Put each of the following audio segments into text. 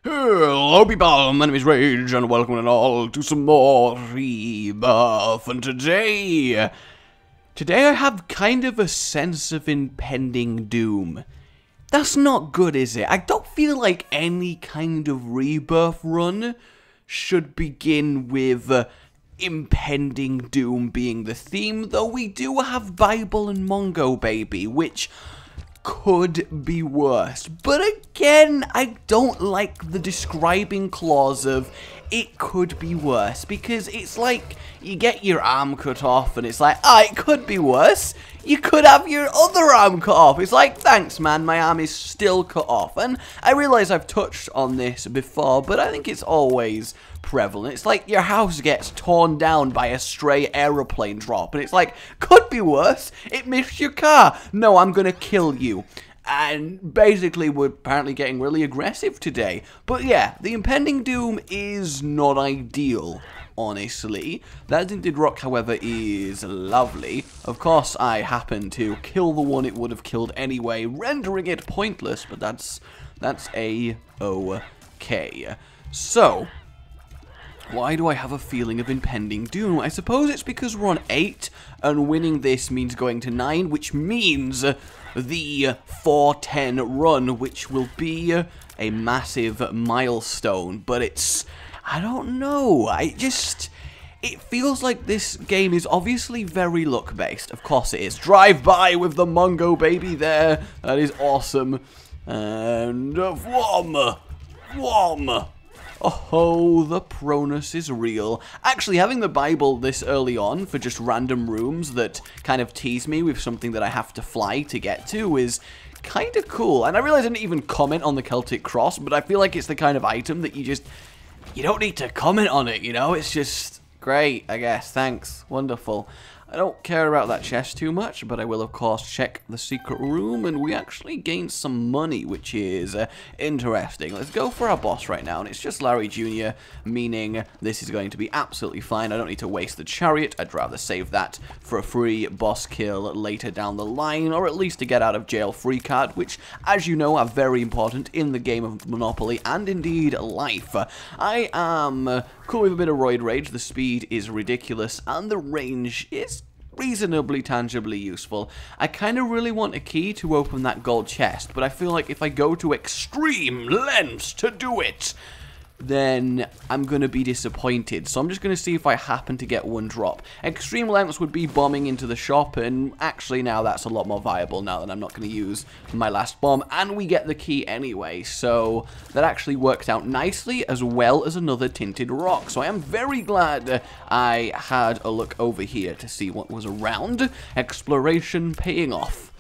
Hello people, my name is Rage and welcome and all to some more Rebirth, and today I have kind of a sense of impending doom. That's not good, is it? I don't feel like any kind of Rebirth run should begin with impending doom being the theme, though we do have Bible and Mongo Baby, which could be worse. But again, I don't like the describing clause of it could be worse, because it's like you get your arm cut off and it's like, it could be worse. You could have your other arm cut off. It's like, thanks man, my arm is still cut off. And I realize I've touched on this before, but I think it's always prevalent. It's like your house gets torn down by a stray aeroplane drop, and it's like, could be worse. It missed your car. No, I'm gonna kill you. And basically, we're apparently getting really aggressive today. But yeah, the impending doom is not ideal, honestly. That tinted rock, however, is lovely. Of course, I happen to kill the one it would have killed anyway, rendering it pointless, but that's a-okay. So, why do I have a feeling of impending doom? I suppose it's because we're on 8, and winning this means going to 9, which means the 410 run, which will be a massive milestone. But it's, I don't know, it feels like this game is obviously very luck-based. Of course it is. Drive by with the Mongo Baby there. That is awesome. And whom. Oh, the pronus is real. Actually, having the Bible this early on for just random rooms that kind of tease me with something that I have to fly to get to is kind of cool. And I realize I didn't even comment on the Celtic Cross, but I feel like it's the kind of item that you don't need to comment on it, you know? It's just great, I guess. Thanks. Wonderful. I don't care about that chest too much, but I will, of course, check the secret room, and we actually gained some money, which is interesting. Let's go for our boss right now, and it's just Larry Jr., meaning this is going to be absolutely fine. I don't need to waste the chariot. I'd rather save that for a free boss kill later down the line, or at least to get out of jail free card, which, as you know, are very important in the game of Monopoly, and indeed life. I am cool with a bit of roid rage. The speed is ridiculous, and the range is reasonably tangibly useful. I kind of really want a key to open that gold chest, but I feel like if I go to extreme lengths to do it, then I'm going to be disappointed. So I'm just going to see if I happen to get one drop. Extreme lengths would be bombing into the shop, and actually now that's a lot more viable now that I'm not going to use my last bomb, and we get the key anyway. So that actually worked out nicely, as well as another tinted rock. So I am very glad I had a look over here to see what was around. Exploration paying off.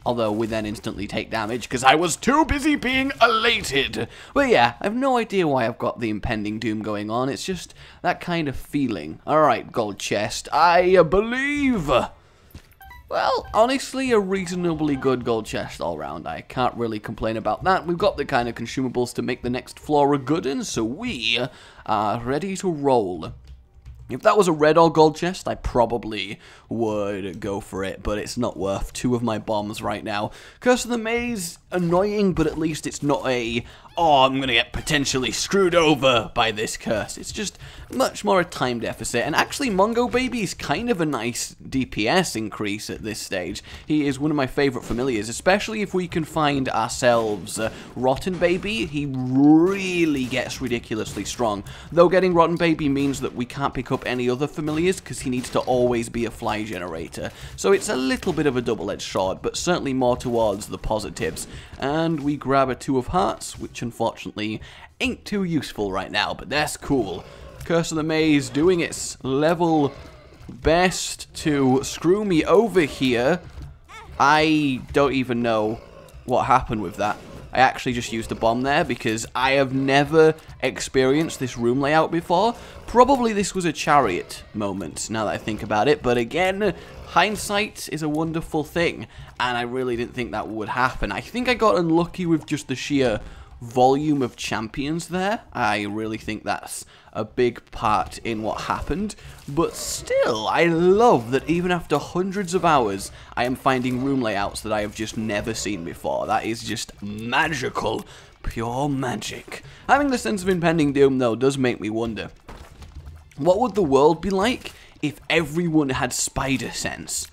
Although we then instantly take damage because I was too busy being elated. But yeah, I have no idea why I've got the impending doom going on. It's just that kind of feeling. Alright, gold chest. I believe. Well, honestly, a reasonably good gold chest all round. I can't really complain about that. We've got the kind of consumables to make the next floor a good one, so we are ready to roll. If that was a red or gold chest, I probably would go for it, but it's not worth 2 of my bombs right now. Curse of the Maze, annoying, but at least it's not a, I'm gonna get potentially screwed over by this curse. It's just much more a time deficit, and actually Mongo Baby is kind of a nice DPS increase at this stage. He is one of my favorite familiars, especially if we can find ourselves Rotten Baby. He really gets ridiculously strong, though getting Rotten Baby means that we can't pick up any other familiars because he needs to always be a fly generator. So it's a little bit of a double-edged sword, but certainly more towards the positives. And we grab a 2 of hearts, which unfortunately ain't too useful right now, but that's cool. Curse of the Maze doing its level best to screw me over here. I don't even know what happened with that. I actually just used a bomb there because I have never experienced this room layout before. Probably this was a chariot moment, now that I think about it. But again, hindsight is a wonderful thing, and I really didn't think that would happen. I think I got unlucky with just the sheer volume of champions there. I really think that's a big part in what happened, but still, I love that even after hundreds of hours, I am finding room layouts that I have just never seen before. That is just magical. Pure magic. Having the sense of impending doom, though, does make me wonder. What would the world be like if everyone had spider sense?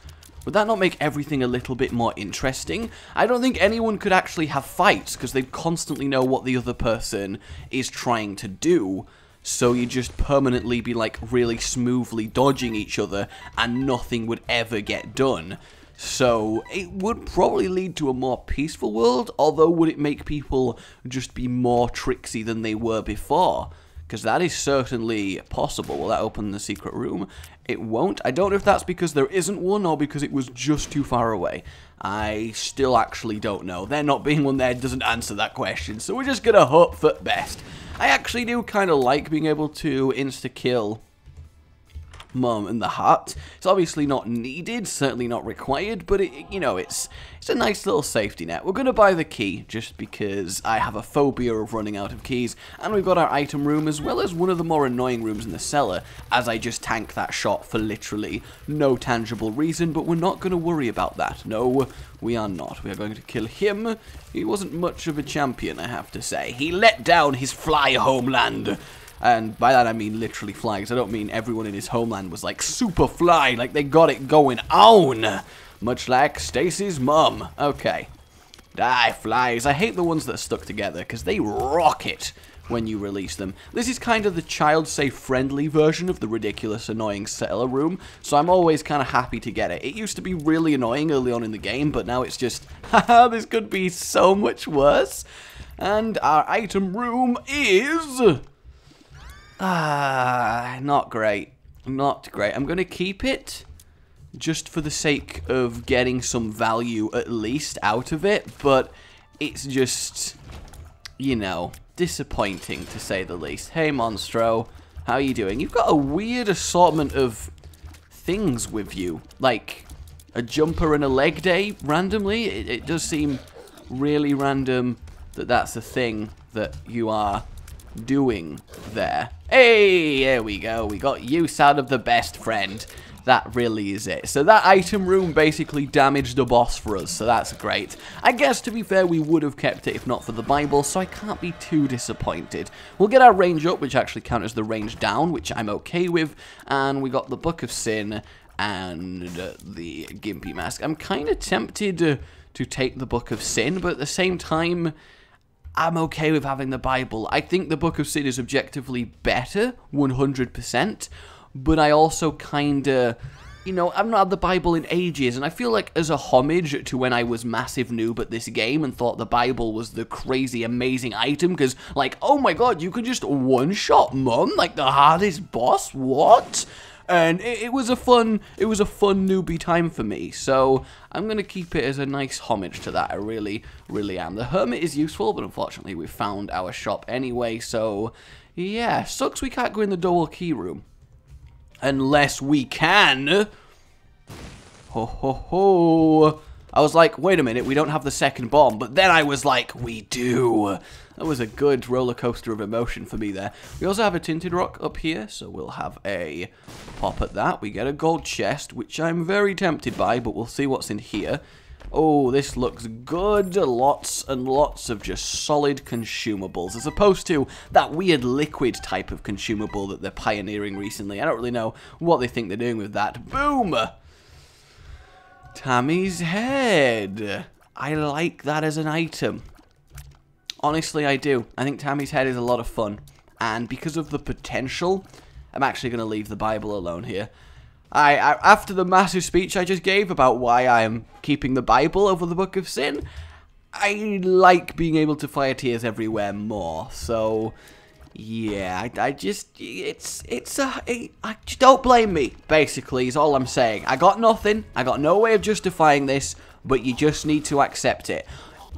Would that not make everything a little bit more interesting? I don't think anyone could actually have fights, because they'd constantly know what the other person is trying to do. So you'd just permanently be, like, really smoothly dodging each other, and nothing would ever get done. So it would probably lead to a more peaceful world, although would it make people just be more tricksy than they were before? Because that is certainly possible. Will that open the secret room? It won't. I don't know if that's because there isn't one or because it was just too far away. I still actually don't know. There not being one there doesn't answer that question, so we're just going to hope for best. I actually do kind of like being able to insta-kill Mum in the hut. It's obviously not needed, certainly not required, but you know, it's a nice little safety net. We're gonna buy the key just because I have a phobia of running out of keys, and we've got our item room as well as one of the more annoying rooms in the cellar, as I just tank that shot for literally no tangible reason, but we're not gonna worry about that. No, we are not. We are going to kill him. He wasn't much of a champion, I have to say. He let down his fly homeland. And by that I mean literally flies. I don't mean everyone in his homeland was like super fly, like they got it going on. Much like Stacy's mum. Okay. Die, flies. I hate the ones that are stuck together because they rocket when you release them. This is kind of the child-safe friendly version of the ridiculous annoying cellar room, so I'm always kind of happy to get it. It used to be really annoying early on in the game, but now it's just, haha, this could be so much worse. And our item room is... not great. Not great. I'm going to keep it just for the sake of getting some value at least out of it, but it's just, you know, disappointing to say the least. Hey, Monstro. How are you doing? You've got a weird assortment of things with you, like a jumper and a leg day randomly. It does seem really random that that's a thing that you are doing there. Hey, there we go. We got use out of the best friend. That really is it. So that item room basically damaged the boss for us, so that's great. I guess, to be fair, we would have kept it if not for the Bible, so I can't be too disappointed. We'll get our range up, which actually counters the range down, which I'm okay with, and we got the Book of Sin and the Gimpy Mask. I'm kind of tempted to take the Book of Sin, but at the same time, I'm okay with having the Bible. I think the Book of Sin is objectively better, 100%, but I also kind of, you know, I've not had the Bible in ages, and I feel like as a homage to when I was massive noob at this game and thought the Bible was the crazy amazing item, because, like, oh my god, you can just one-shot Mum, like the hardest boss, what? And it was a fun newbie time for me, so I'm going to keep it as a nice homage to that. I really, really am. The Hermit is useful, but unfortunately we found our shop anyway, so yeah, sucks we can't go in the double key room. Unless we can. Ho ho ho. I was like, wait a minute, we don't have the second bomb, but then I was like, we do. That was a good roller coaster of emotion for me there. We also have a tinted rock up here, so we'll have a pop at that. We get a gold chest, which I'm very tempted by, but we'll see what's in here. Oh, this looks good. Lots and lots of just solid consumables, as opposed to that weird liquid type of consumable that they're pioneering recently. I don't really know what they think they're doing with that. Boom! Tammy's head. I like that as an item. Honestly, I do. I think Tammy's head is a lot of fun. And because of the potential, I'm actually going to leave the Bible alone here. After the massive speech I just gave about why I'm keeping the Bible over the Book of Sin, I like being able to fire tears everywhere more. So, yeah, I just don't blame me, basically, is all I'm saying. I got nothing. I got no way of justifying this, but you just need to accept it.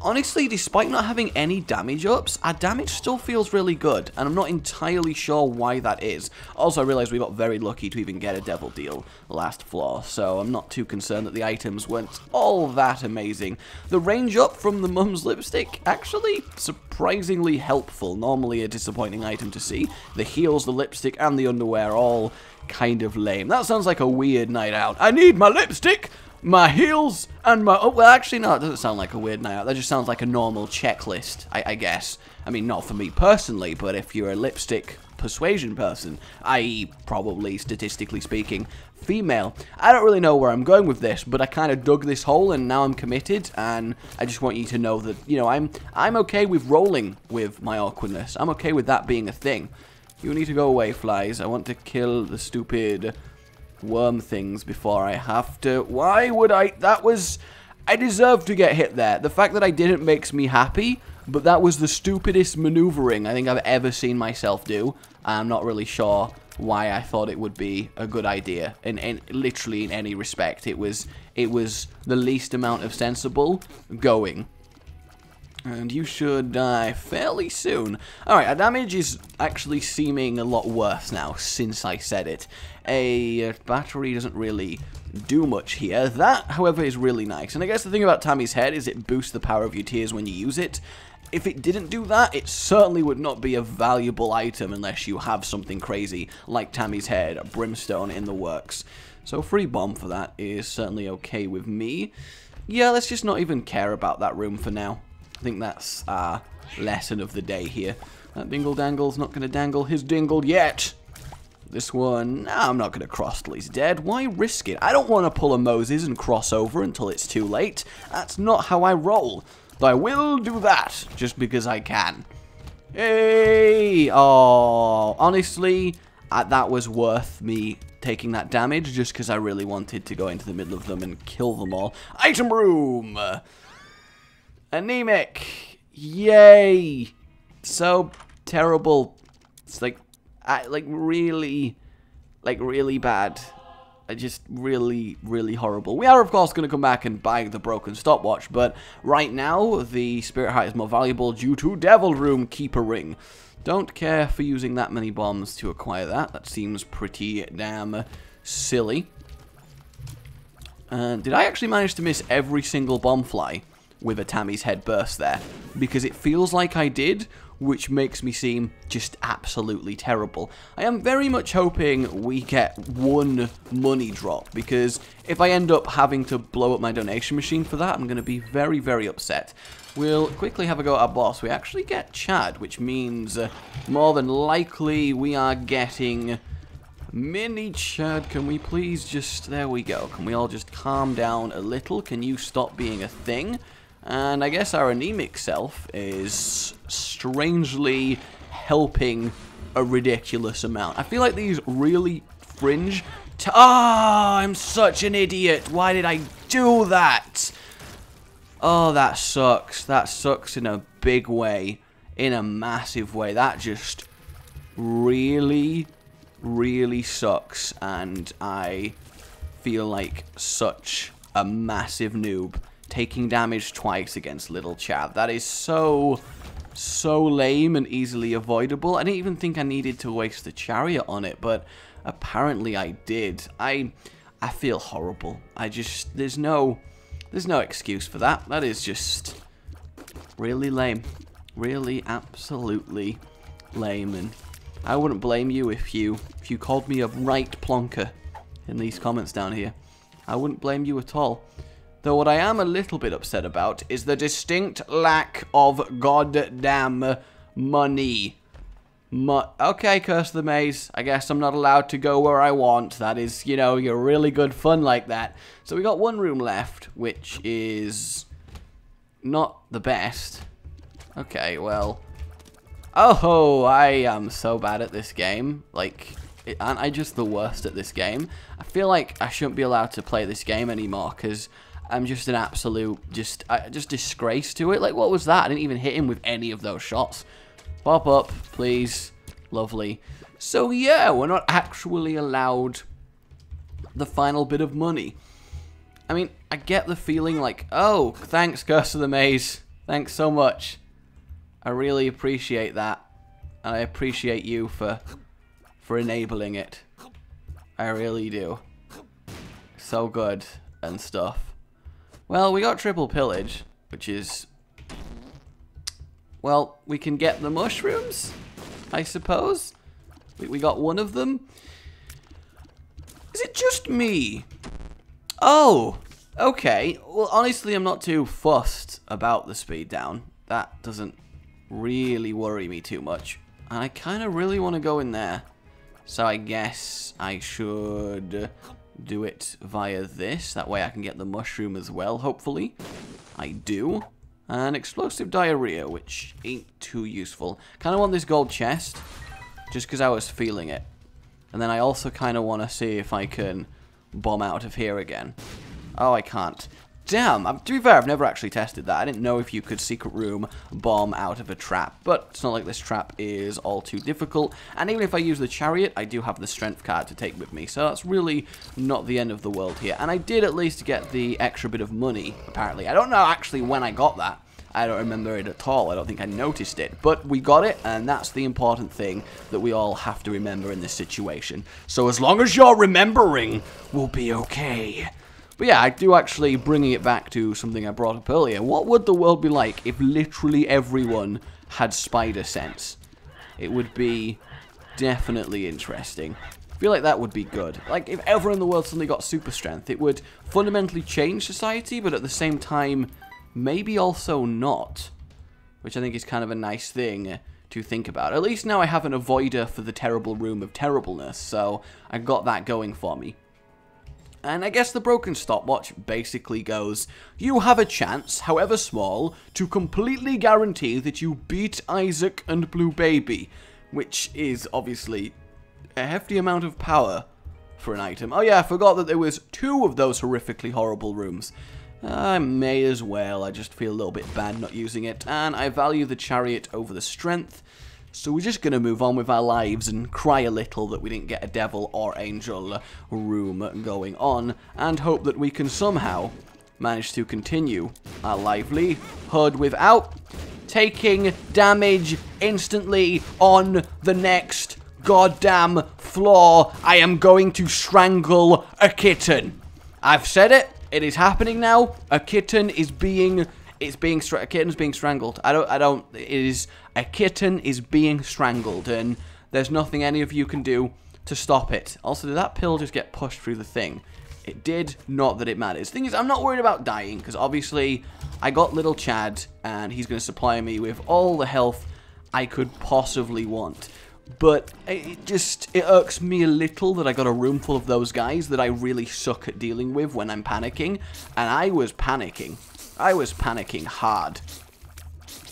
Honestly, despite not having any damage ups, our damage still feels really good, and I'm not entirely sure why that is. Also, I realized we got very lucky to even get a devil deal last floor, so I'm not too concerned that the items weren't all that amazing. The range up from the Mum's lipstick, actually surprisingly helpful. Normally a disappointing item to see. The heels, the lipstick, and the underwear all kind of lame. That sounds like a weird night out. I need my lipstick! my heels, and my... Oh, well, actually, no, it doesn't sound like a weird night out. That just sounds like a normal checklist, I guess. I mean, not for me personally, but if you're a lipstick persuasion person, i.e. probably, statistically speaking, female. I don't really know where I'm going with this, but I kind of dug this hole, and now I'm committed, and I just want you to know that, you know, I'm okay with rolling with my awkwardness. I'm okay with that being a thing. You need to go away, flies. I want to kill the stupid worm things before I have to. Why would I? That was... I deserve to get hit there. The fact that I didn't makes me happy, but that was the stupidest maneuvering I think I've ever seen myself do. I'm not really sure why I thought it would be a good idea. In literally in any respect, it was the least amount of sensible going. And you should die fairly soon. Alright, our damage is actually seeming a lot worse now since I said it. A battery doesn't really do much here. That, however, is really nice. And I guess the thing about Tammy's head is it boosts the power of your tears when you use it. If it didn't do that, it certainly would not be a valuable item unless you have something crazy like Tammy's head, brimstone in the works. So free bomb for that is certainly okay with me. Yeah, let's just not even care about that room for now. I think that's our lesson of the day here. That dingle dangle's not going to dangle his dingle yet. This one, nah, I'm not going to cross till he's dead. Why risk it? I don't want to pull a Moses and cross over until it's too late. That's not how I roll. But I will do that, just because I can. Hey! Oh, honestly, that was worth me taking that damage, just because I really wanted to go into the middle of them and kill them all. Item room! Anemic! Yay! So terrible. It's like really bad. Just really, really horrible. We are, of course, going to come back and buy the broken stopwatch, but right now, the Spirit Heart is more valuable due to Devil Room Keeper Ring. Don't care for using that many bombs to acquire that. That seems pretty damn silly. Did I actually manage to miss every single bomb fly with a Tammy's head burst there? Because it feels like I did, which makes me seem just absolutely terrible. I am very much hoping we get one money drop, because if I end up having to blow up my donation machine for that, I'm going to be very, very upset. We'll quickly have a go at our boss. We actually get Chad, which means more than likely we are getting Mini Chad. Can we please just... There we go. Can we all just calm down a little? Can you stop being a thing? And I guess our anemic self is strangely helping a ridiculous amount. I feel like these really fringe... I'm such an idiot. Why did I do that? Oh, that sucks. That sucks in a big way. In a massive way. That just really, really sucks. And I feel like such a massive noob. Taking damage twice against little Chad. That is so lame and easily avoidable. I didn't even think I needed to waste the chariot on it, but apparently I did. I feel horrible. There's no excuse for that. That is just really lame. Really absolutely lame. And I wouldn't blame you if you called me a right plonker in these comments down here. I wouldn't blame you at all. Though what I am a little bit upset about is the distinct lack of goddamn money. Okay, Curse of the Maze. I guess I'm not allowed to go where I want. That is, you know, you're really good fun like that. So we got one room left, which is not the best. Okay, well. Oh, I am so bad at this game. Like, aren't I just the worst at this game? I feel like I shouldn't be allowed to play this game anymore, because I'm just an absolute, just disgrace to it. Like, what was that? I didn't even hit him with any of those shots. Pop up, please. Lovely. So, yeah, we're not actually allowed the final bit of money. I mean, I get the feeling like, oh, thanks, Curse of the Maze. Thanks so much. I really appreciate that. And I appreciate you for enabling it. I really do. So good and stuff. Well, we got triple pillage, which is... Well, we can get the mushrooms, I suppose. We got one of them. Is it just me? Oh, Okay, well, honestly, I'm not too fussed about the speed down. That doesn't really worry me too much. And I kind of really want to go in there. So I guess I should do it via this. That way I can get the mushroom as well, hopefully. I do. And explosive diarrhea, which ain't too useful. Kind of want this gold chest, just because I was feeling it. And then I also kind of want to see if I can bomb out of here again. Oh, I can't. Damn, to be fair, I've never actually tested that. I didn't know if you could secret room bomb out of a trap, but it's not like this trap is all too difficult. And even if I use the chariot, I do have the strength card to take with me, so that's really not the end of the world here. And I did at least get the extra bit of money, apparently. I don't know actually when I got that. I don't remember it at all. I don't think I noticed it. But we got it, and that's the important thing that we all have to remember in this situation. So as long as you're remembering, we'll be okay. But yeah, I do actually, bringing it back to something I brought up earlier, what would the world be like if literally everyone had spider sense? It would be definitely interesting. I feel like that would be good. Like, if everyone in the world suddenly got super strength, it would fundamentally change society, but at the same time, maybe also not. Which I think is kind of a nice thing to think about. At least now I have an avoider for the terrible room of terribleness, so I got that going for me. And I guess the broken stopwatch basically goes, you have a chance, however small, to completely guarantee that you beat Isaac and Blue Baby, which is obviously a hefty amount of power for an item. Oh yeah, I forgot that there was 2 of those horrifically horrible rooms. I may as well, I just feel a little bit bad not using it, and I value the chariot over the strength. So we're just going to move on with our lives and cry a little that we didn't get a devil or angel room going on, and hope that we can somehow manage to continue our livelihood without taking damage instantly on the next goddamn floor. I am going to strangle a kitten. I've said it. It is happening now. A kitten is being... a kitten's being strangled. A kitten is being strangled, and there's nothing any of you can do to stop it. Also, did that pill just get pushed through the thing? It did, not that it matters. Thing is, I'm not worried about dying, because obviously, I got little Chad, and he's going to supply me with all the health I could possibly want. But it irks me a little that I got a room full of those guys that I really suck at dealing with when I'm panicking, and I was panicking. I was panicking hard,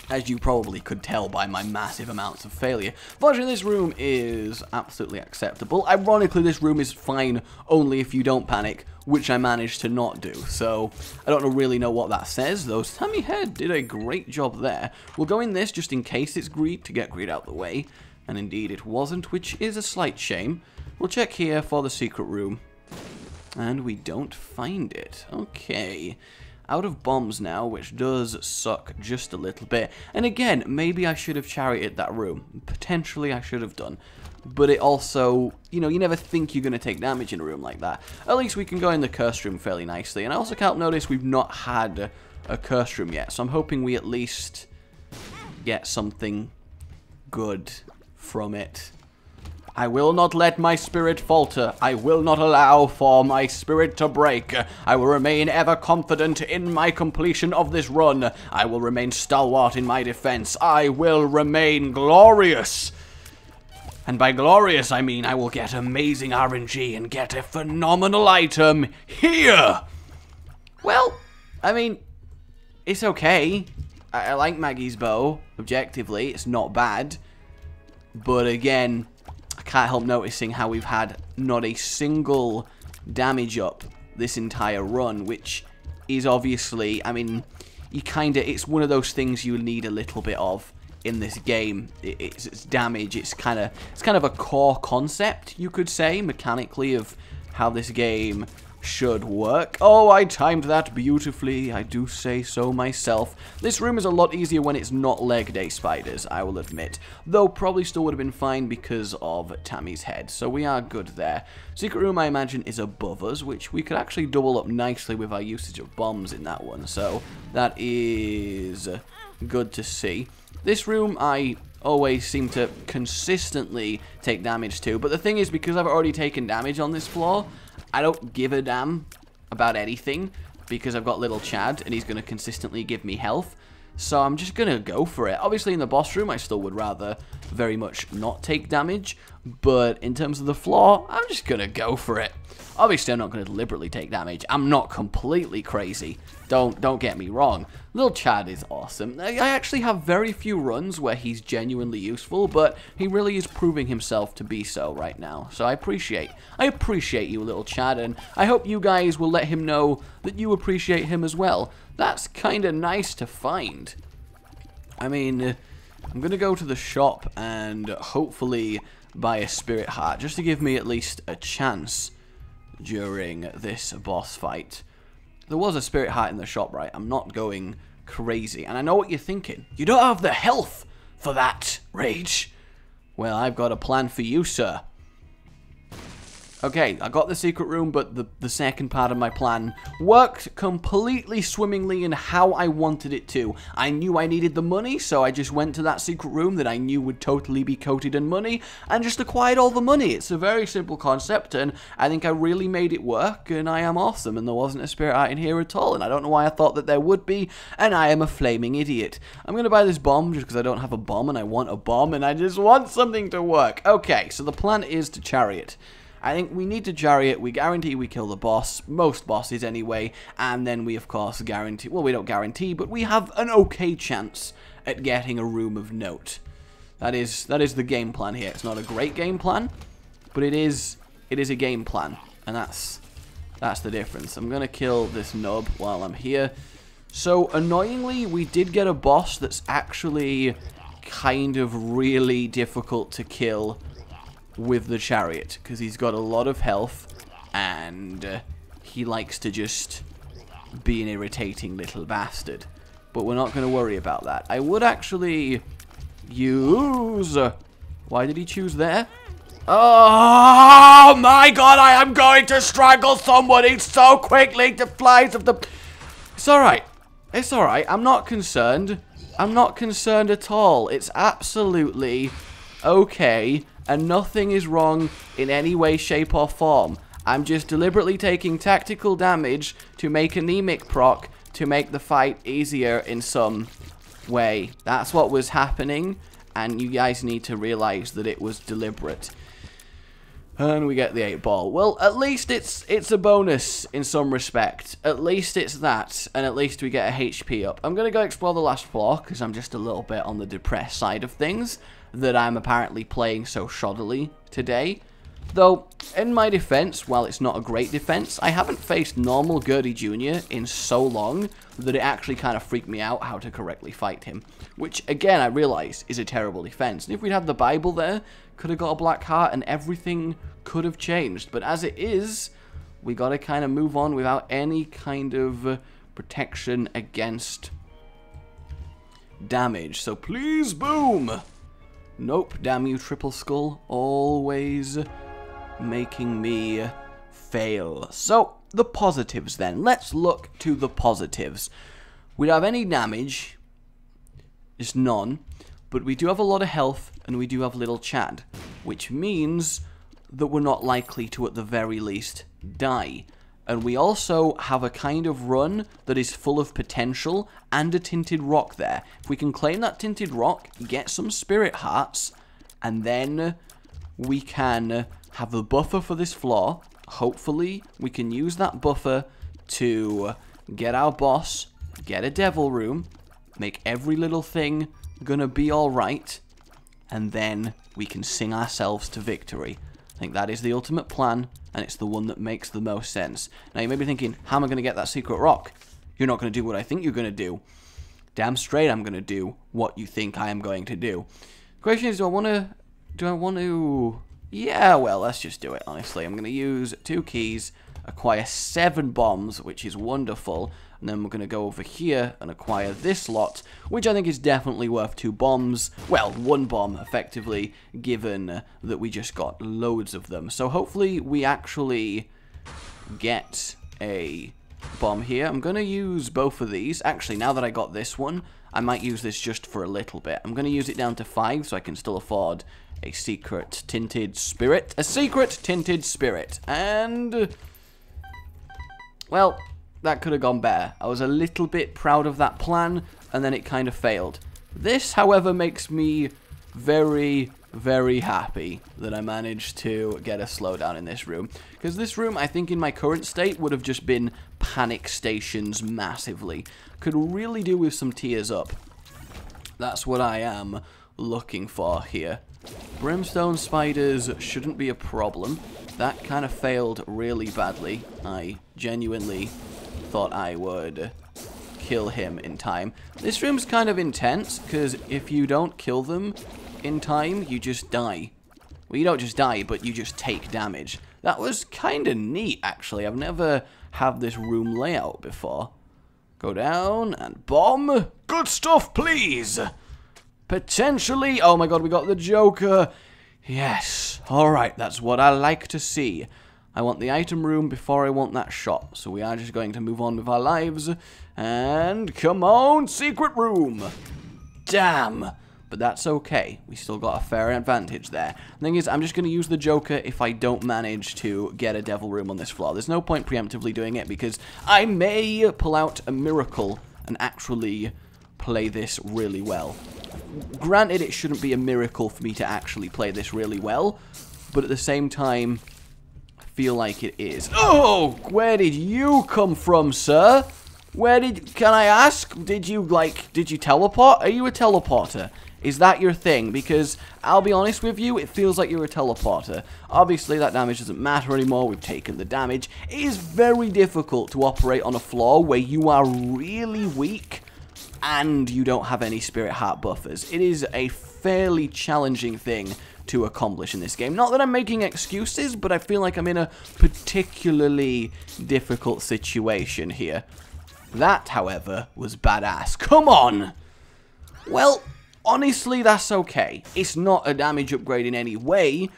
as you probably could tell by my massive amounts of failure. Fortunately, this room is absolutely acceptable. Ironically, this room is fine only if you don't panic, which I managed to not do. So, I don't really know what that says, though Sammy Head did a great job there. We'll go in this just in case it's greed, to get greed out of the way. And indeed it wasn't, which is a slight shame. We'll check here for the secret room. And we don't find it. Okay. Out of bombs now, which does suck just a little bit. And again, maybe I should have charioted that room. Potentially I should have done. But it also, you know, you never think you're going to take damage in a room like that. At least we can go in the cursed room fairly nicely. And I also can't notice we've not had a cursed room yet. So I'm hoping we at least get something good from it. I will not let my spirit falter. I will not allow for my spirit to break. I will remain ever confident in my completion of this run. I will remain stalwart in my defense. I will remain glorious. And by glorious, I mean I will get amazing RNG and get a phenomenal item here. Well, I mean, it's okay. I like Maggie's bow. Objectively, it's not bad. But again, I can't help noticing how we've had not a single damage up this entire run, which is obviously, I mean, it's one of those things you need a little bit of in this game. It's damage. It's kind of a core concept, you could say, mechanically, of how this game should work. Oh, I timed that beautifully. I do say so myself. This room is a lot easier when it's not leg day spiders, I will admit. Though probably still would have been fine because of Tammy's head. So we are good there. Secret room, I imagine, is above us, which we could actually double up nicely with our usage of bombs in that one. So that is good to see. This room, I always seem to consistently take damage to. But the thing is, because I've already taken damage on this floor, I don't give a damn about anything, because I've got little Chad, and he's going to consistently give me health. So I'm just going to go for it. Obviously, in the boss room, I still would rather very much not take damage. But in terms of the floor, I'm just going to go for it. Obviously, I'm not going to deliberately take damage. I'm not completely crazy. Don't get me wrong. Little Chad is awesome. I actually have very few runs where he's genuinely useful, but he really is proving himself to be so right now. So I appreciate you, little Chad, and I hope you guys will let him know that you appreciate him as well. That's kind of nice to find. I mean, I'm going to go to the shop and hopefully buy a spirit heart, just to give me at least a chance during this boss fight. There was a spirit heart in the shop, right? I'm not going crazy. And I know what you're thinking. You don't have the health for that, Rage. Well, I've got a plan for you, sir. Okay, I got the secret room, but the second part of my plan worked completely swimmingly in how I wanted it to. I knew I needed the money, so I just went to that secret room that I knew would totally be coated in money, and just acquired all the money. It's a very simple concept, and I think I really made it work, and I am awesome, and there wasn't a spirit heart in here at all, and I don't know why I thought that there would be, and I am a flaming idiot. I'm going to buy this bomb just because I don't have a bomb, and I want a bomb, and I just want something to work. Okay, so the plan is to chariot. I think we need to chariot. We guarantee we kill the boss, most bosses anyway, and then we of course guarantee, well, we don't guarantee, but we have an okay chance at getting a room of note. That is the game plan here. It's not a great game plan, but it is a game plan, and that's the difference. I'm gonna kill this nub while I'm here. So annoyingly, we did get a boss that's actually kind of really difficult to kill with the chariot, because he's got a lot of health, and he likes to just be an irritating little bastard. But we're not going to worry about that. I would actually use... Why did he choose there? Oh my god, I am going to strangle somebody so quickly. The flies of the... It's alright. It's alright. I'm not concerned. I'm not concerned at all. It's absolutely okay. And nothing is wrong in any way, shape, or form. I'm just deliberately taking tactical damage to make anemic proc to make the fight easier in some way. That's what was happening, and you guys need to realize that it was deliberate. And we get the 8-ball. Well, at least it's a bonus in some respect. At least it's that, and at least we get a HP up. I'm going to go explore the last floor, because I'm just a little bit on the depressed side of things, that I'm apparently playing so shoddily today. Though, in my defense, while it's not a great defense, I haven't faced normal Gurdy Jr. in so long that it actually kind of freaked me out how to correctly fight him. Which, again, I realize is a terrible defense. And if we'd had the Bible there, could have got a black heart and everything could have changed. But as it is, we gotta kind of move on without any kind of protection against damage. So please, boom! Nope, damn you, Triple Skull. Always making me fail. So, the positives then. Let's look to the positives. We don't have any damage. Just none. But we do have a lot of health, and we do have little Chad. Which means that we're not likely to, at the very least, die. And we also have a kind of run that is full of potential and a tinted rock there. If we can claim that tinted rock, get some spirit hearts, and then we can have the buffer for this floor. Hopefully, we can use that buffer to get our boss, get a devil room, make every little thing gonna be alright, and then we can sing ourselves to victory. I think that is the ultimate plan, and it's the one that makes the most sense. Now, you may be thinking, how am I going to get that secret rock? You're not going to do what I think you're going to do. Damn straight I'm going to do what you think I am going to do. The question is, do I want to... Yeah, well, let's just do it, honestly. I'm going to use 2 keys, acquire 7 bombs, which is wonderful, and then we're going to go over here and acquire this lot, which I think is definitely worth 2 bombs. Well, 1 bomb, effectively, given that we just got loads of them. So hopefully we actually get a bomb here. I'm going to use both of these. Actually, now that I got this one, I might use this just for a little bit. I'm going to use it down to 5 so I can still afford a secret tinted spirit. A secret tinted spirit. And... well... that could have gone better. I was a little bit proud of that plan, and then it kind of failed. This, however, makes me very, very happy that I managed to get a slowdown in this room. Because this room, I think in my current state, would have just been panic stations massively. Could really do with some tears up. That's what I am looking for here. Brimstone spiders shouldn't be a problem. That kind of failed really badly. I genuinely thought I would kill him in time. This room's kind of intense, because if you don't kill them in time, you just die. Well, you don't just die, but you just take damage. That was kind of neat, actually. I've never had this room layout before. Go down and bomb. Good stuff, please. Potentially. Oh my god, we got the Joker. Yes. Alright, that's what I like to see. I want the item room before I want that shot. So we are just going to move on with our lives. And come on, secret room. Damn. But that's okay. We still got a fair advantage there. The thing is, I'm just going to use the Joker if I don't manage to get a devil room on this floor. There's no point preemptively doing it because I may pull out a miracle and actually play this really well. Granted, it shouldn't be a miracle for me to actually play this really well, but at the same time, I feel like it is. Oh, where did you come from, sir? Can I ask, did you teleport? Are you a teleporter? Is that your thing? Because, I'll be honest with you, it feels like you're a teleporter. Obviously, that damage doesn't matter anymore. We've taken the damage. It is very difficult to operate on a floor where you are really weak and you don't have any spirit heart buffers. It is a fairly challenging thing to accomplish in this game. Not that I'm making excuses, but I feel like I'm in a particularly difficult situation here. That, however, was badass. Come on! Well, honestly, that's okay. It's not a damage upgrade in any way,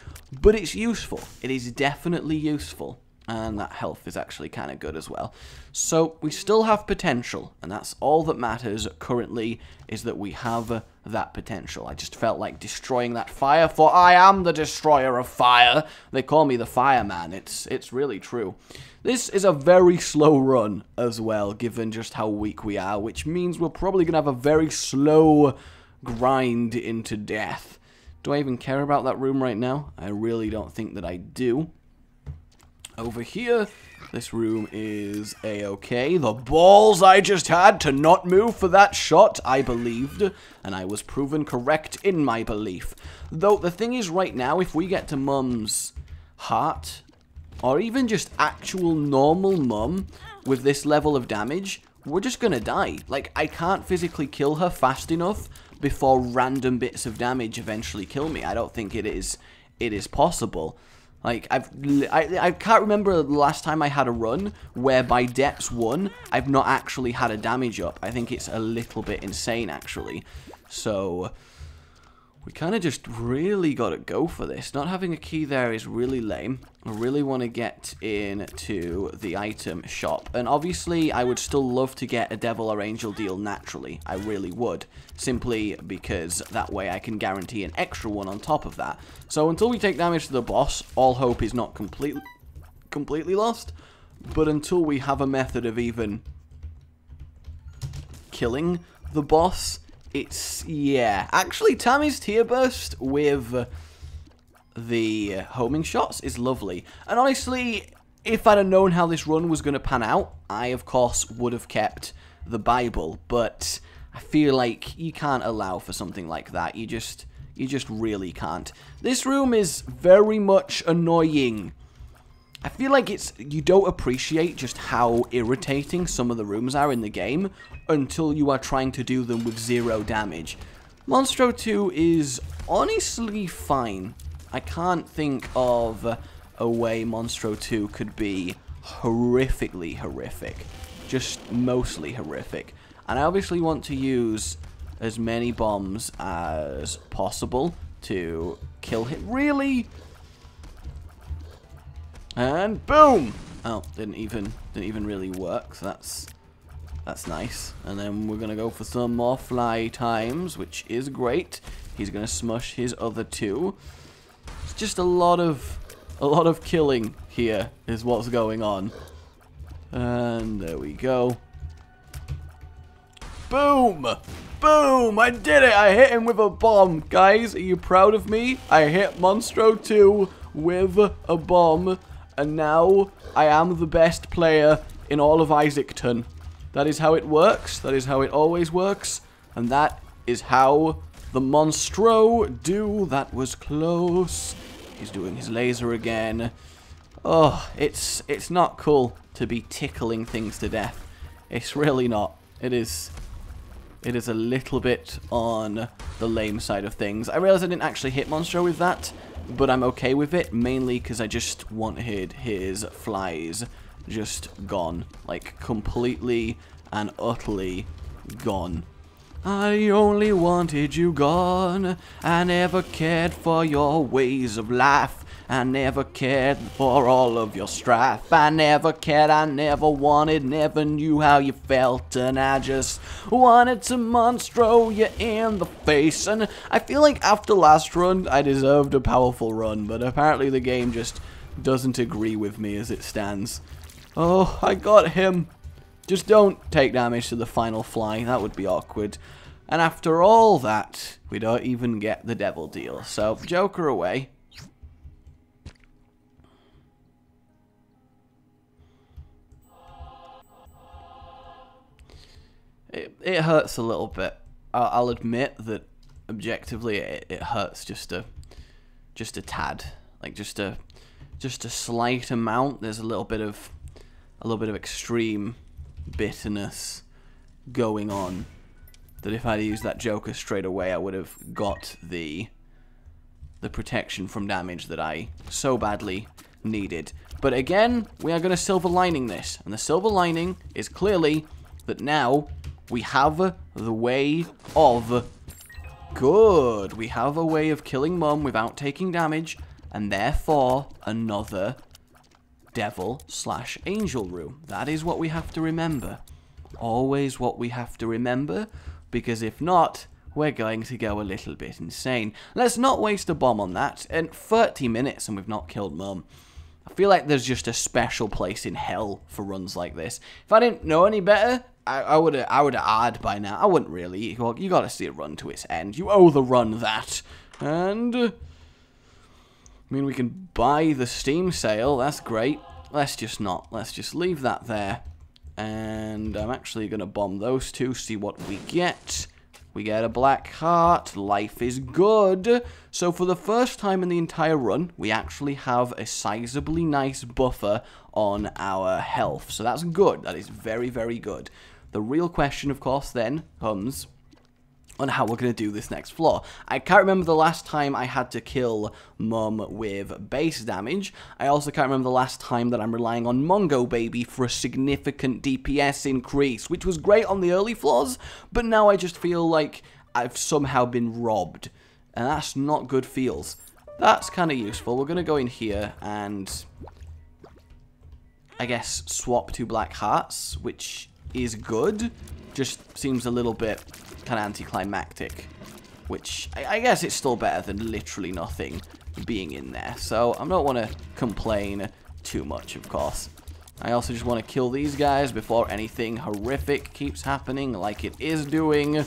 but it's useful. It is definitely useful. And that health is actually kind of good as well. So, we still have potential, and that's all that matters currently, is that we have that potential. I just felt like destroying that fire, for I am the destroyer of fire. They call me the fireman. It's really true. This is a very slow run as well, given just how weak we are, which means we're probably going to have a very slow grind into death. Do I even care about that room right now? I really don't think that I do. Over here, this room is a-okay. The balls I just had to not move for that shot, I believed, and I was proven correct in my belief. Though, the thing is, right now, if we get to Mum's heart, or even just actual normal Mum with this level of damage, we're just gonna die. Like, I can't physically kill her fast enough before random bits of damage eventually kill me. I don't think it is possible. Like, I can't remember the last time I had a run where by Depths 1, I've not actually had a damage up. I think it's a little bit insane, actually. So, we kind of just really got to go for this. Not having a key there is really lame. I really want to get into the item shop. And obviously, I would still love to get a Devil or Angel deal naturally. I really would. Simply because that way I can guarantee an extra one on top of that. So until we take damage to the boss, all hope is not completely lost. But until we have a method of even killing the boss, it's, yeah. Actually, Tammy's Tear Burst with the homing shots is lovely. And honestly, if I'd have known how this run was going to pan out, I, of course, would have kept the Bible. But I feel like you can't allow for something like that. You just really can't. This room is very much annoying. I feel like you don't appreciate just how irritating some of the rooms are in the game until you are trying to do them with 0 damage. Monstro 2 is honestly fine. I can't think of a way Monstro 2 could be horrifically horrific. Just mostly horrific. And I obviously want to use as many bombs as possible to kill him. Really? And boom! Oh, didn't even really work. So that's nice. And then we're gonna go for some more fly times, which is great. He's gonna smush his other 2. It's just a lot of killing here is what's going on. And there we go. Boom! Boom! I did it! I hit him with a bomb. Guys, are you proud of me? I hit Monstro 2 with a bomb. And now I am the best player in all of Isaacton. That is how it works. That is how it always works. And that is how the Monstro do. That was close. He's doing his laser again. Oh, it's not cool to be tickling things to death. It's really not. It is a little bit on the lame side of things. I realize I didn't actually hit Monstro with that, but I'm okay with it, mainly because I just wanted his flies just gone. Like, completely and utterly gone. I only wanted you gone. I never cared for your ways of life. I never cared for all of your strife. I never cared, I never wanted, never knew how you felt. And I just wanted to Monstro you in the face. And I feel like after last run, I deserved a powerful run. But apparently the game just doesn't agree with me as it stands. Oh, I got him. Just don't take damage to the final fly. That would be awkward. And after all that, we don't even get the devil deal. So, Joker away. It hurts a little bit. I'll admit that objectively it hurts just a tad, like just a slight amount. There's a little bit of extreme bitterness going on. That if I'd used that Joker straight away, I would have got the protection from damage that I so badly needed. But again, we are going to silver lining this, and the silver lining is clearly that now we have the way of good. We have a way of killing Mum without taking damage, and therefore another devil/angel room. That is what we have to remember. Always what we have to remember, because if not, we're going to go a little bit insane. Let's not waste a bomb on that. In 30 minutes and we've not killed Mum. I feel like there's just a special place in hell for runs like this. If I didn't know any better, I would have ad by now. I wouldn't really. You gotta see it run to its end. You owe the run that. And I mean, we can buy the Steam sale. That's great. Let's just not. Let's just leave that there. And I'm actually gonna bomb those two. See what we get. We get a black heart. Life is good. So for the first time in the entire run, we actually have a sizably nice buffer on our health. So that's good. That is very, very good. The real question, of course, then comes on how we're going to do this next floor. I can't remember the last time I had to kill Mum with base damage. I also can't remember the last time that I'm relying on Mongo Baby for a significant DPS increase, which was great on the early floors, but now I just feel like I've somehow been robbed, and that's not good feels. That's kind of useful. We're going to go in here and, I guess, swap 2 black hearts, which is good. Just seems a little bit kind of anticlimactic, which I guess it's still better than literally nothing being in there. So I don't want to complain too much, of course. I also just want to kill these guys before anything horrific keeps happening like it is doing.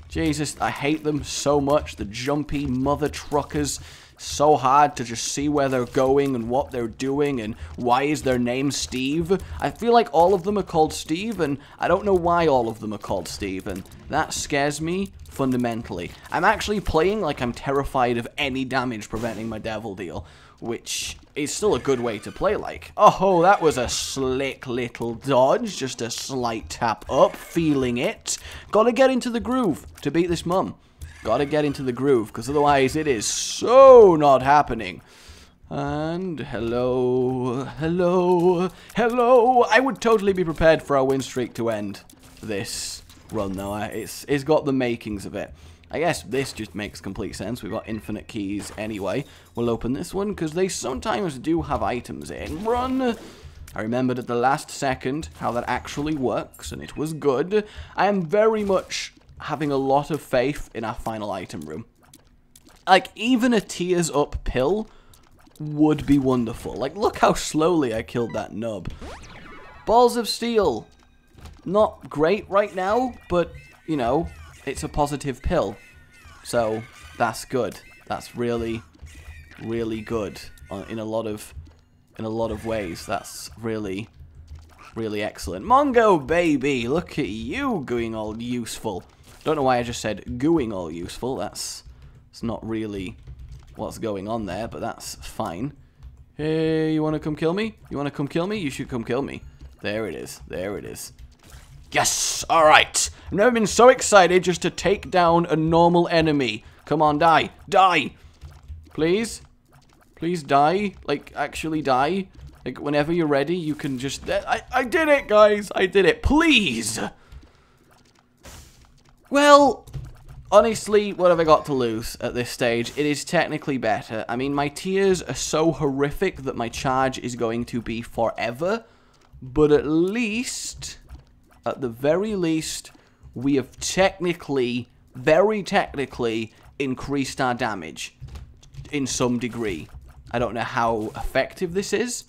Jesus, I hate them so much. The jumpy mother truckers. So hard to just see where they're going and what they're doing and why is their name Steve. I feel like all of them are called Steve, and I don't know why all of them are called Steve, and that scares me fundamentally. I'm actually playing like I'm terrified of any damage preventing my devil deal, which is still a good way to play like. Oh, that was a slick little dodge, just a slight tap up, feeling it. Gotta get into the groove to beat this Mum. Gotta get into the groove, because otherwise it is so not happening. And hello, hello, hello. I would totally be prepared for our win streak to end this run, though. It's got the makings of it. I guess this just makes complete sense. We've got infinite keys anyway. We'll open this one, because they sometimes do have items in. Run! I remembered at the last second how that actually works, and it was good. I am very much having a lot of faith in our final item room. Like, even a tears up pill would be wonderful. Like, look how slowly I killed that nub. Balls of steel. Not great right now, but, you know, it's a positive pill. So, that's good. That's really, really good in a lot of ways. That's really, really excellent. Mongo, baby, look at you going all useful. Don't know why I just said going all useful. It's not really what's going on there, but that's fine. Hey, you want to come kill me? You want to come kill me? You should come kill me. There it is. There it is. Yes! Alright. I've never been so excited just to take down a normal enemy. Come on, die. Die! Please? Please die. Like, actually die. Like, whenever you're ready, you can just... I did it, guys! I did it. Please! Well, honestly, what have I got to lose at this stage? It is technically better. I mean, my tiers are so horrific that my charge is going to be forever. But at least, at the very least, we have technically, very technically, increased our damage in some degree. I don't know how effective this is,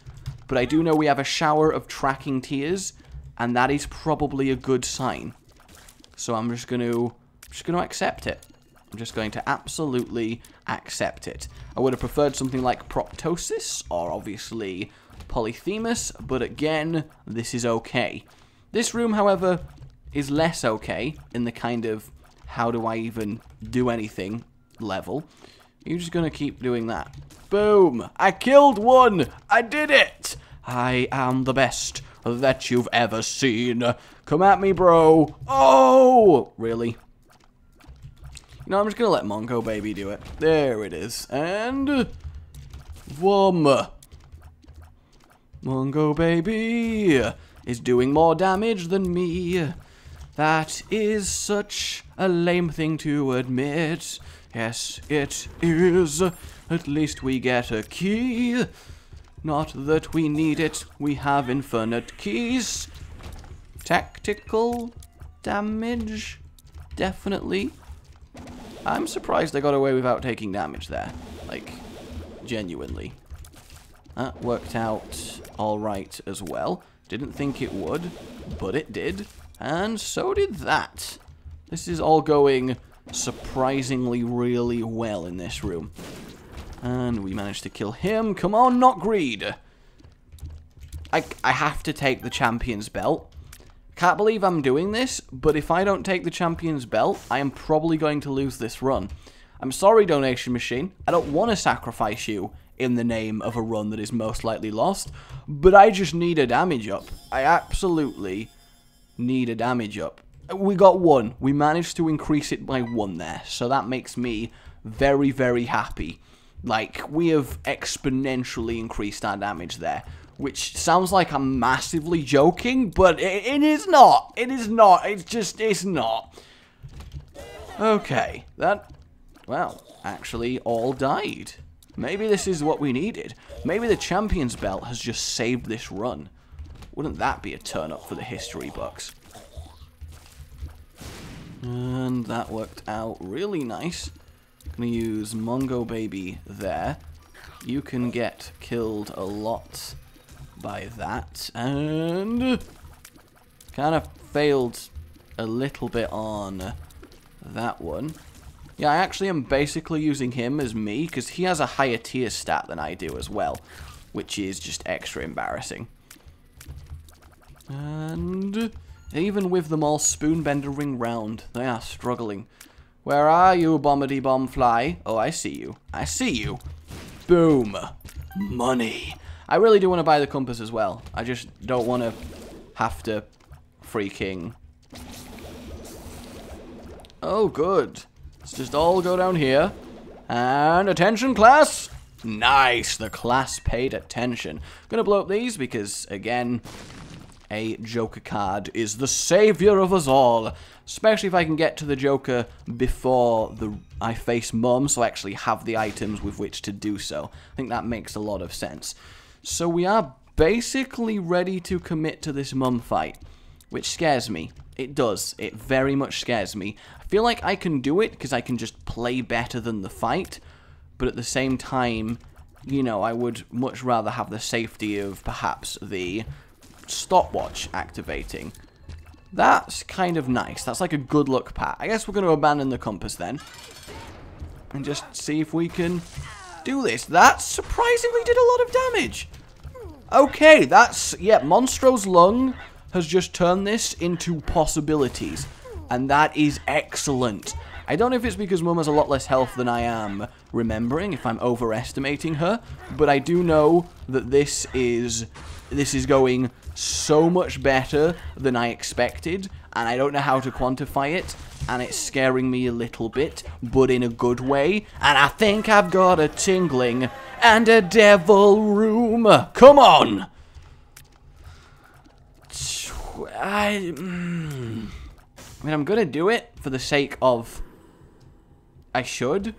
but I do know we have a shower of tracking tiers, and that is probably a good sign. So I'm just going to accept it. I'm just going to absolutely accept it. I would have preferred something like Proptosis, or obviously Polyphemus, but again, this is okay. This room, however, is less okay in the kind of how do I even do anything level. You're just going to keep doing that. Boom! I killed one! I did it! I am the best that you've ever seen. Come at me, bro. Oh! Really? You know, I'm just going to let Mongo Baby do it. There it is. And... Vum. Mongo Baby is doing more damage than me. That is such a lame thing to admit. Yes, it is. At least we get a key. Not that we need it. We have infinite keys. Tactical damage? Definitely. I'm surprised I got away without taking damage there. Like, genuinely. That worked out alright as well. Didn't think it would, but it did. And so did that. This is all going surprisingly really well in this room. And we managed to kill him. Come on, not greed. I have to take the champion's belt. Can't believe I'm doing this, but if I don't take the champion's belt, I am probably going to lose this run. I'm sorry, Donation Machine. I don't want to sacrifice you in the name of a run that is most likely lost, but I just need a damage up. I absolutely need a damage up. We got 1. We managed to increase it by 1 there, so that makes me very, very happy. Like, we have exponentially increased our damage there, which sounds like I'm massively joking, but it is not. It is not. It's not. Okay, that, well, actually all died. Maybe this is what we needed. Maybe the champion's belt has just saved this run. Wouldn't that be a turn up for the history books? And that worked out really nice. Gonna use Mongo Baby there. You can get killed a lot by that. And kind of failed a little bit on that one. Yeah, I actually am basically using him as me, because he has a higher tier stat than I do as well, which is just extra embarrassing. And even with them all spoon-bendering round, they are struggling. Where are you, Bombity Bomb Fly? Oh, I see you. I see you. Boom. Money. I really do want to buy the compass as well. I just don't want to have to freaking... Oh, good. Let's just all go down here. And attention, class. Nice. The class paid attention. Gonna blow up these because, again, a Joker card is the savior of us all. Especially if I can get to the Joker before I face Mum, so I actually have the items with which to do so. I think that makes a lot of sense. So we are basically ready to commit to this Mum fight, which scares me. It does. It very much scares me. I feel like I can do it because I can just play better than the fight, but at the same time, you know, I would much rather have the safety of perhaps the stopwatch activating. That's kind of nice. That's like a good luck pat. I guess we're going to abandon the compass then. And just see if we can do this. That surprisingly did a lot of damage. Okay, that's... yeah, Monstro's Lung has just turned this into possibilities. And that is excellent. I don't know if it's because Mum has a lot less health than I am remembering, if I'm overestimating her. But I do know that this is going so much better than I expected. And I don't know how to quantify it. And it's scaring me a little bit, but in a good way. And I think I've got a tingling and a devil room. Come on! I mean, I'm going to do it for the sake of... I should,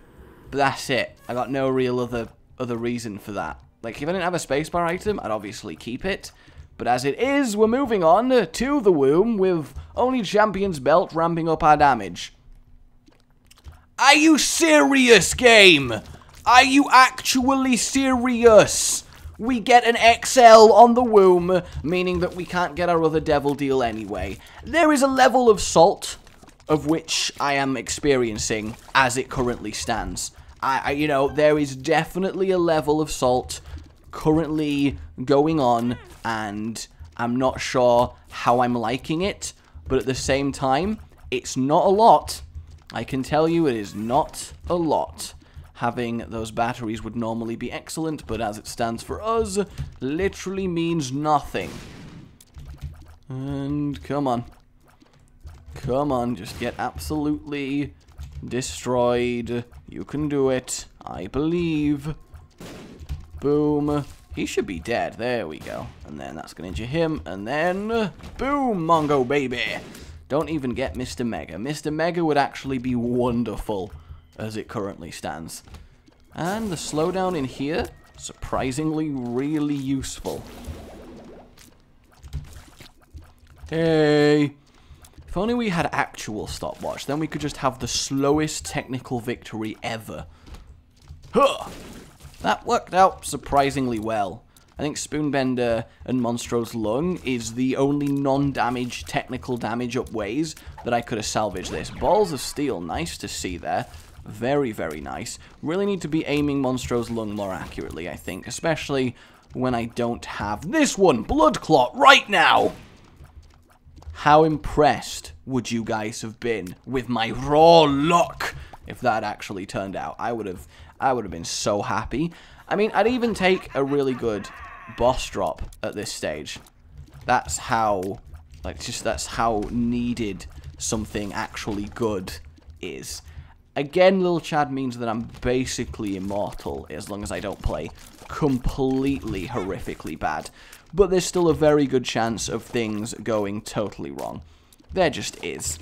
but that's it. I got no real other reason for that. Like, if I didn't have a spacebar item, I'd obviously keep it. But as it is, we're moving on to the womb with only Champion's Belt ramping up our damage. Are you serious, game? Are you actually serious? We get an XL on the womb, meaning that we can't get our other devil deal anyway. There is a level of salt of which I am experiencing as it currently stands. You know, there is definitely a level of salt currently going on, and I'm not sure how I'm liking it, but at the same time, it's not a lot. I can tell you it is not a lot. Having those batteries would normally be excellent, but as it stands for us, literally means nothing. And come on. Come on, just get absolutely destroyed. You can do it. I believe. Boom. He should be dead. There we go. And then that's going to injure him. And then, boom, Mongo baby. Don't even get Mr. Mega. Mr. Mega would actually be wonderful as it currently stands. And the slowdown in here, surprisingly really useful. Hey. If only we had actual stopwatch, then we could just have the slowest technical victory ever. Huh! That worked out surprisingly well. I think Spoonbender and Monstro's Lung is the only non-damage technical damage up ways that I could have salvaged this. Balls of Steel, nice to see there. Very, very nice. Really need to be aiming Monstro's Lung more accurately, I think. Especially when I don't have this one, Blood Clot, right now! How impressed would you guys have been with my raw luck if that actually turned out? I would have been so happy. I mean, I'd even take a really good boss drop at this stage. That's how, like, that's how needed something actually good is. Again, Lil Chad means that I'm basically immortal as long as I don't play completely horrifically bad. But there's still a very good chance of things going totally wrong. There just is.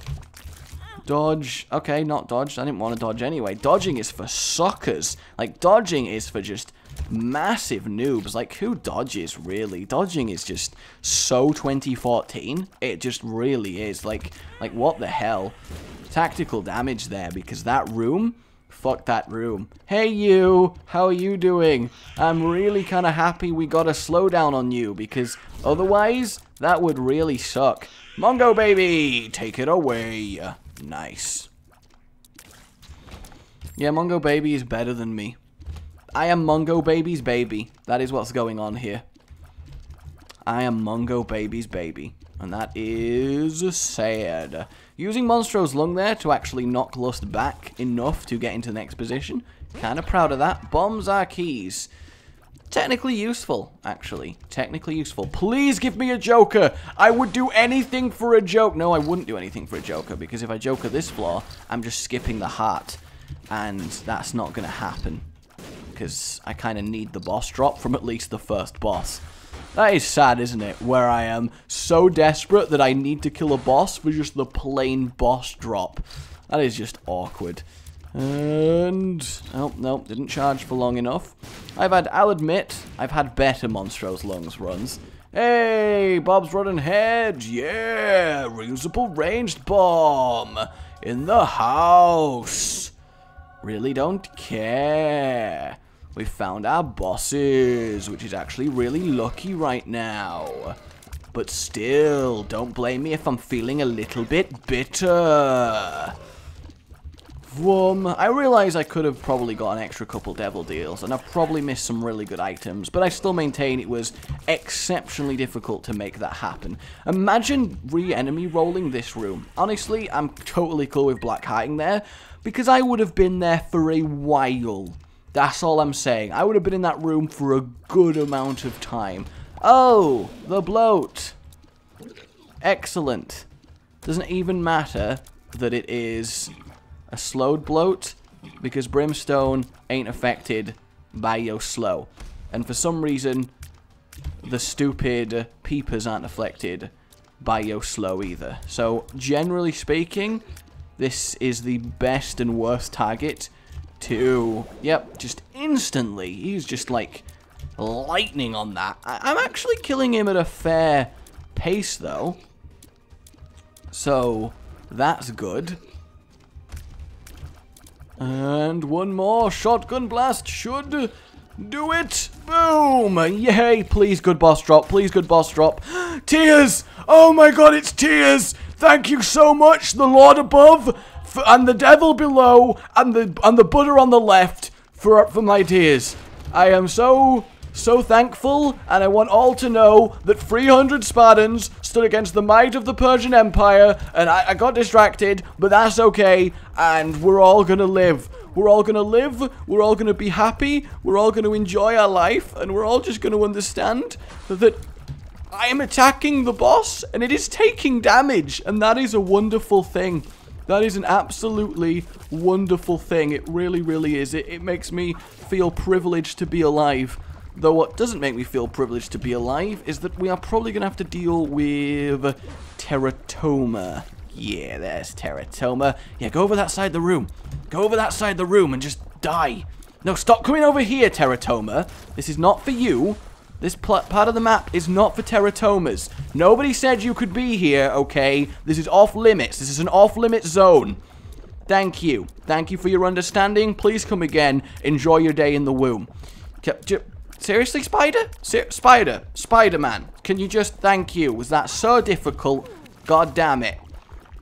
Dodge. Okay, not dodge. I didn't want to dodge anyway. Dodging is for suckers. Like, dodging is for just massive noobs. Like, who dodges, really? Dodging is just so 2014. It just really is. Like what the hell? Tactical damage there, because that room... Fuck that room. Hey, you! How are you doing? I'm really kind of happy we got a slowdown on you, because otherwise, that would really suck. Mongo baby! Take it away. Nice. Yeah, Mongo baby is better than me. I am Mongo baby's baby. That is what's going on here. I am Mongo baby's baby. And that is sad. Using Monstro's Lung there to actually knock Lust back enough to get into the next position. Kind of proud of that. Bombs are keys. Technically useful, actually. Technically useful. Please give me a Joker. I would do anything for a joke. No, I wouldn't do anything for a Joker, because if I Joker this floor, I'm just skipping the heart. And that's not going to happen. Because I kind of need the boss drop from at least the first boss. That is sad, isn't it? Where I am so desperate that I need to kill a boss for just the plain boss drop. That is just awkward. And... oh, no, didn't charge for long enough. I'll admit, I've had better Monstro's Lungs runs. Hey, Bob's running head. Yeah, reusable ranged bomb. In the house. Really don't care. We found our bosses, which is actually really lucky right now. but still, don't blame me if I'm feeling a little bit bitter. I realize I could have probably got an extra couple devil deals, and I've probably missed some really good items, but I still maintain it was exceptionally difficult to make that happen. Imagine re-enemy rolling this room. Honestly, I'm totally cool with black hiding there, because I would have been there for a while. That's all I'm saying. I would have been in that room for a good amount of time. Oh, the bloat. Excellent. Doesn't even matter that it is a slowed bloat, because brimstone ain't affected by your slow. And for some reason, the stupid peepers aren't affected by your slow either. So, generally speaking, this is the best and worst target to, yep, just instantly. He's just like lightning on that. I'm actually killing him at a fair pace though. So, that's good. And one more shotgun blast should do it. Boom! Yay! Please, good boss drop. Please, good boss drop. Tears! Oh my god, it's tears! Thank you so much, the Lord above, and the devil below, and the Buddha on the left for my tears. I am so thankful, and I want all to know that 300 Spartans stood against the might of the Persian Empire, and I got distracted, but that's okay, and we're all gonna live. We're all gonna live, we're all gonna be happy, we're all gonna enjoy our life, and we're all just gonna understand that I am attacking the boss, and it is taking damage, and that is a wonderful thing. That is an absolutely wonderful thing. It really, really is. It makes me feel privileged to be alive. Though what doesn't make me feel privileged to be alive is that we are probably going to have to deal with teratoma. Yeah, there's teratoma. Yeah, go over that side of the room. Go over that side of the room and just die. No, stop coming over here, teratoma. This is not for you. This part of the map is not for teratomas. Nobody said you could be here, okay? This is off limits. This is an off-limits zone. Thank you. Thank you for your understanding. Please come again. Enjoy your day in the womb. Seriously, Spider? Spider-Man. Can you just thank you? Was that so difficult? God damn it.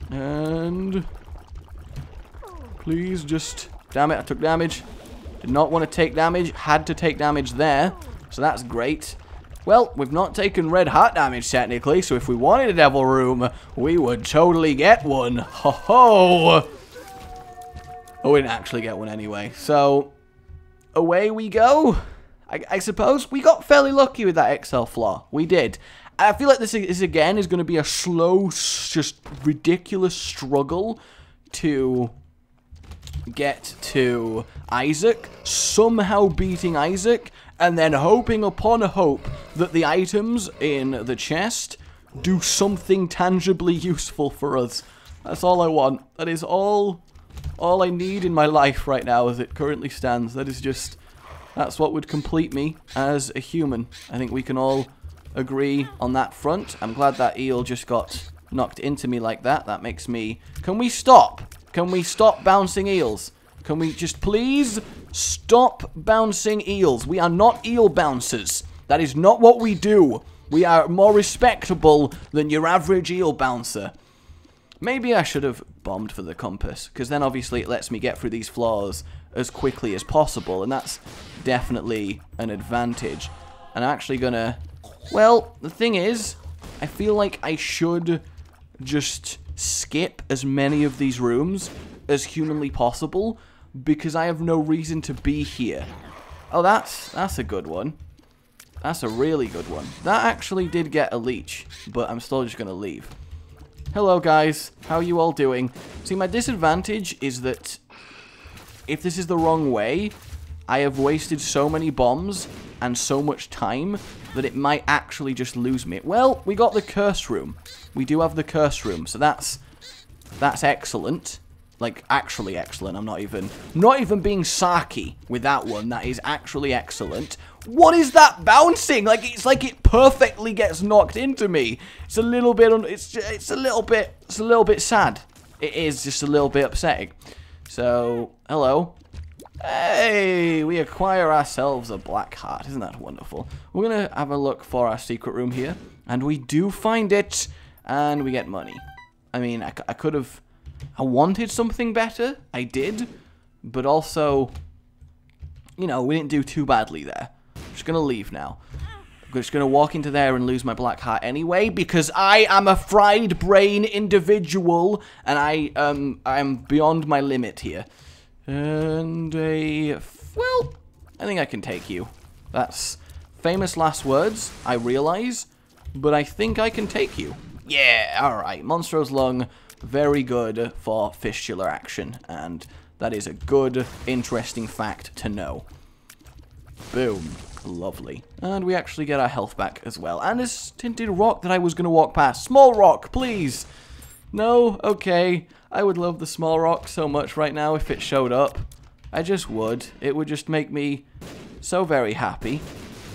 And please just, damn it, I took damage. Did not want to take damage. Had to take damage there. So that's great. Well, we've not taken red heart damage technically, so if we wanted a devil room, we would totally get one. Ho ho! Oh, we didn't actually get one anyway. So, away we go. I suppose we got fairly lucky with that XL flaw. We did. I feel like this again is going to be a slow, just ridiculous struggle to get to Isaac, somehow beating Isaac, and then hoping upon hope that the items in the chest do something tangibly useful for us. That's all I want. That is all I need in my life right now as it currently stands. That is just... that's what would complete me as a human. I think we can all agree on that front. I'm glad that eel just got knocked into me like that. That makes me... Can we stop? Can we stop bouncing eels? Can we just please stop bouncing eels? We are not eel bouncers. That is not what we do. We are more respectable than your average eel bouncer. Maybe I should have bombed for the compass, because then obviously it lets me get through these floors as quickly as possible, and that's definitely an advantage. And I'm actually gonna... well, the thing is, I feel like I should just skip as many of these rooms as humanly possible, because I have no reason to be here. Oh, that's a good one. That's a really good one. That actually did get a leech, but I'm still just gonna leave. Hello guys, how are you all doing? See, my disadvantage is that if this is the wrong way, I have wasted so many bombs and so much time that it might actually just lose me. Well, we got the curse room. We do have the curse room, so that's excellent. Like, actually excellent. I'm not even being sarky with that one. That is actually excellent. What is that bouncing? Like, it's like it perfectly gets knocked into me. It's a little bit, it's a little bit sad. It is just a little bit upsetting. So, hello. Hey, we acquire ourselves a black heart. Isn't that wonderful? We're going to have a look for our secret room here. And we do find it. And we get money. I mean, I could have... I wanted something better. I did. But also, you know, we didn't do too badly there. I'm just going to leave now. I'm just going to walk into there and lose my black heart anyway, because I am a fried brain individual, and I'm beyond my limit here. And well, I think I can take you. That's famous last words, I realize, but I think I can take you. Yeah, alright, Monstro's Lung, very good for fistula action, and that is a good, interesting fact to know. Boom. Lovely. And we actually get our health back as well. And this tinted rock that I was going to walk past. Small rock, please. No? Okay. I would love the small rock so much right now if it showed up. I just would. It would just make me so very happy.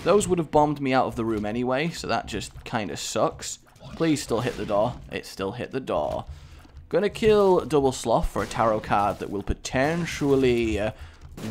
Those would have bombed me out of the room anyway, so that just kind of sucks. Please still hit the door. It still hit the door. Gonna kill Double Sloth for a tarot card that will potentially...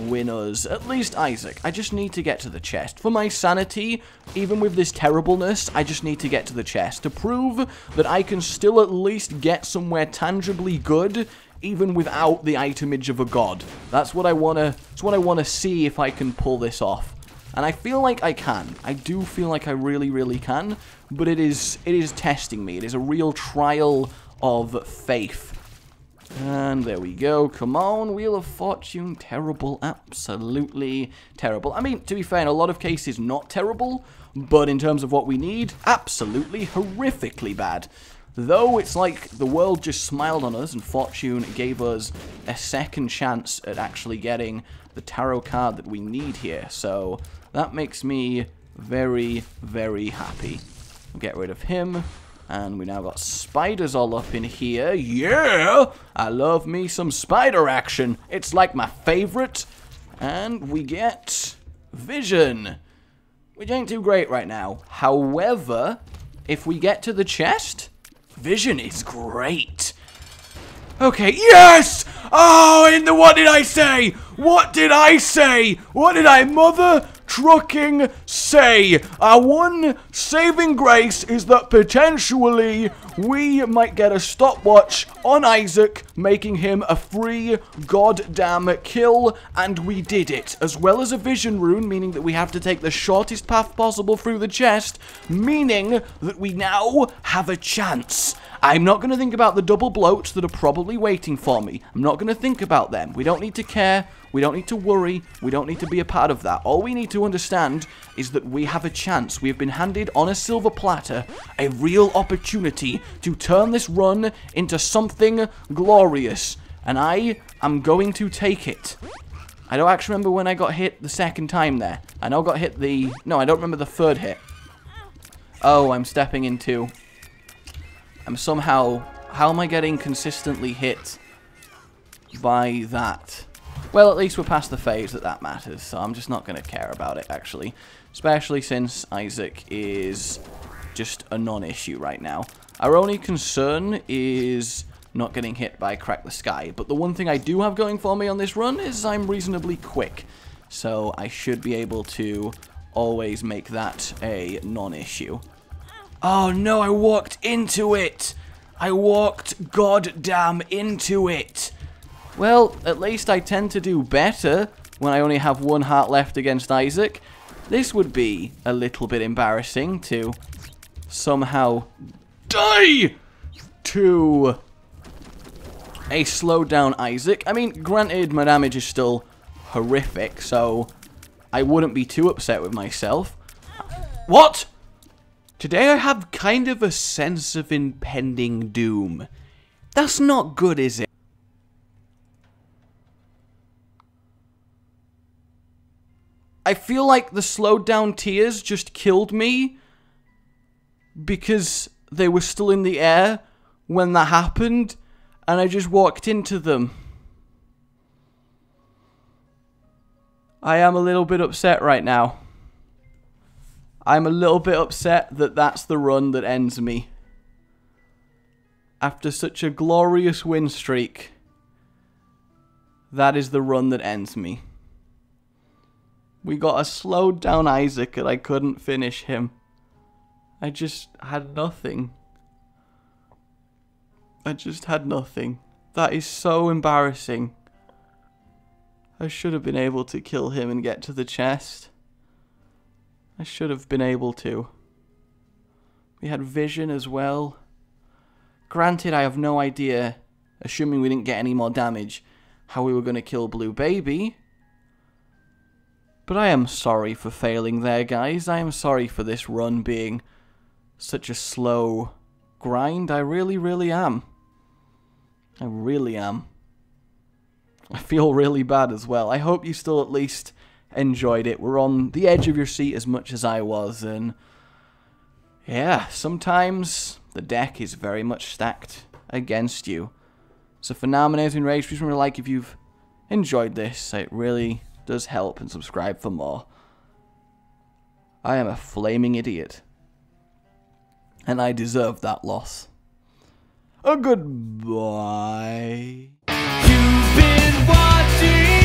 win us, at least Isaac. I just need to get to the chest. For my sanity, even with this terribleness, I just need to get to the chest to prove that I can still at least get somewhere tangibly good, even without the itemage of a god. That's what I wanna see if I can pull this off. And I feel like I can. I do feel like I really, really can, but it is testing me. It is a real trial of faith. And there we go. Come on, Wheel of Fortune. Terrible. Absolutely terrible. I mean, to be fair, in a lot of cases, not terrible. But in terms of what we need, absolutely horrifically bad. Though it's like the world just smiled on us and Fortune gave us a second chance at actually getting the tarot card that we need here. So that makes me very, very happy. We'll get rid of him. And we now got spiders all up in here. Yeah! I love me some spider action. It's like my favorite. And we get vision, which ain't too great right now. However, if we get to the chest, vision is great. Okay, yes! Oh, what did I say? What did I say? What did I mother trucking say? Our one saving grace is that potentially we might get a stopwatch on Isaac, making him a free goddamn kill, and we did it. As well as a vision rune, meaning that we have to take the shortest path possible through the chest, meaning that we now have a chance. I'm not going to think about the double bloats that are probably waiting for me. I'm not going to think about them. We don't need to care. We don't need to worry. We don't need to be a part of that. All we need to understand is that we have a chance. We have been handed on a silver platter a real opportunity to turn this run into something glorious. And I am going to take it. I don't actually remember when I got hit the second time there. I know I got hit the... No, I don't remember the third hit. Oh, I'm stepping into... I'm somehow... How am I getting consistently hit by that? Well, at least we're past the phase that matters, so I'm just not going to care about it, actually. Especially since Isaac is just a non-issue right now. Our only concern is not getting hit by Crack the Sky. But the one thing I do have going for me on this run is I'm reasonably quick. So I should be able to always make that a non-issue. Oh no, I walked into it! I walked goddamn into it! Well, at least I tend to do better when I only have one heart left against Isaac. This would be a little bit embarrassing to somehow die to a slowed down Isaac. I mean, granted, my damage is still horrific, so I wouldn't be too upset with myself. What? Today I have kind of a sense of impending doom. That's not good, is it? I feel like the slowed down tears just killed me because they were still in the air when that happened, and I just walked into them. I am a little bit upset right now. I'm a little bit upset that that's the run that ends me. After such a glorious win streak, that is the run that ends me. We got a slowed down Isaac and I couldn't finish him. I just had nothing. I just had nothing. That is so embarrassing. I should have been able to kill him and get to the chest. I should have been able to. We had vision as well. Granted, I have no idea, assuming we didn't get any more damage, how we were going to kill Blue Baby. But I am sorry for failing there, guys. I am sorry for this run being such a slow grind. I really, really am. I really am. I feel really bad as well. I hope you still at least enjoyed it. We're on the edge of your seat as much as I was, and yeah, sometimes the deck is very much stacked against you. So for now, my name's been Rage. Please remember to like if you've enjoyed this. It really does help, and subscribe for more. I am a flaming idiot, and I deserve that loss. A goodbye. You've been watching